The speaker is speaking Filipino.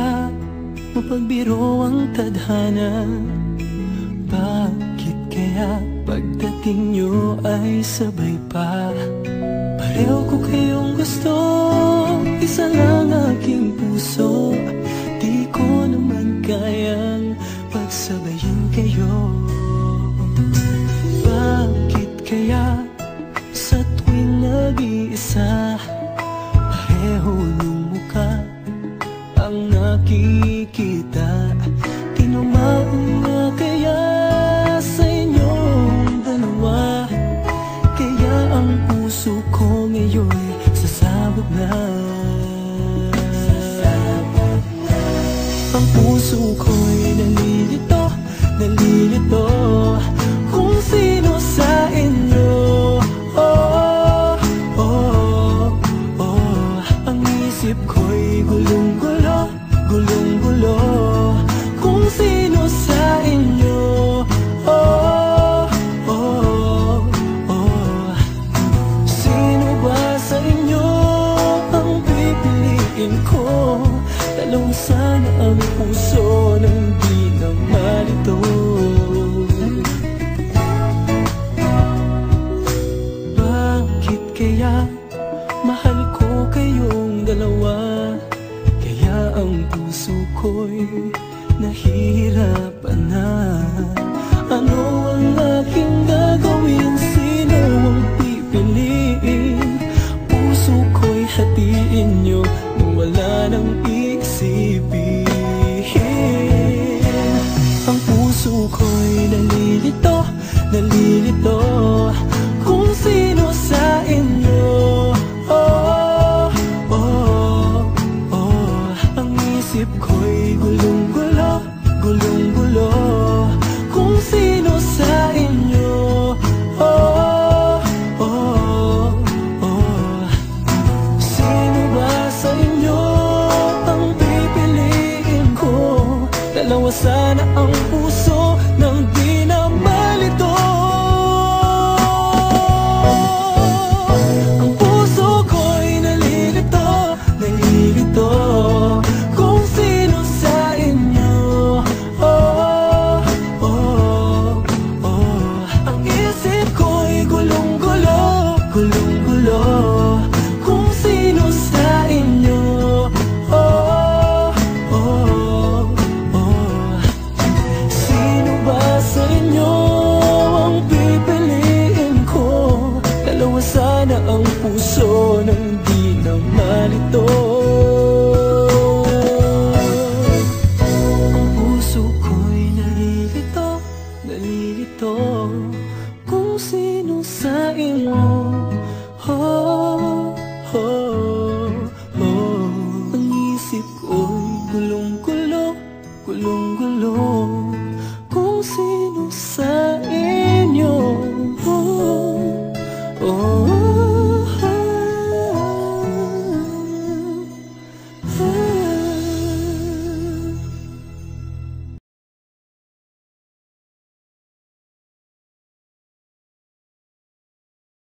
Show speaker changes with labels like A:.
A: kaya mapagbiro ang tadhana? Bakit kaya pagdating nyo ay sabay pa? Pareho ko kayong gusto, isa lang aking puso. Di ko naman kayang pagsabayin kayo. Bakit kaya sa tuwing nag-iisa, pareho ng mukha ang nakikita? Tinamaan nga kaya sa inyong dalawa, kaya ang puso ko ngayon sasabog na. Ang puso ko'y nalilito, nalilito kung sino sa inyo. Oh, oh, oh. Ang isip ko'y gulong-gulo, gulong-gulo kung sino sa inyo. Oh, oh, oh. Sino ba sa inyo ang pipiliin ko? Dalawang sana ang puso nang di na malito. Bakit kaya mahal ko kayong dalawa, kaya ang puso ko'y nahihirapan na? Ano ang aking gagawin? Sino ang pipiliin? Puso ko'y hatiin nyo nang wala nang isipin. Ang puso ko'y nalilito, nalilito kung sino sa inyo. Oh, oh, oh. Ang isip ko'y gulong-gulo, gulong-gulo kung sino sa inyo. Oh, oh, oh. Sino ba sa inyo ang pipiliin ko? Dalawa sana ang puso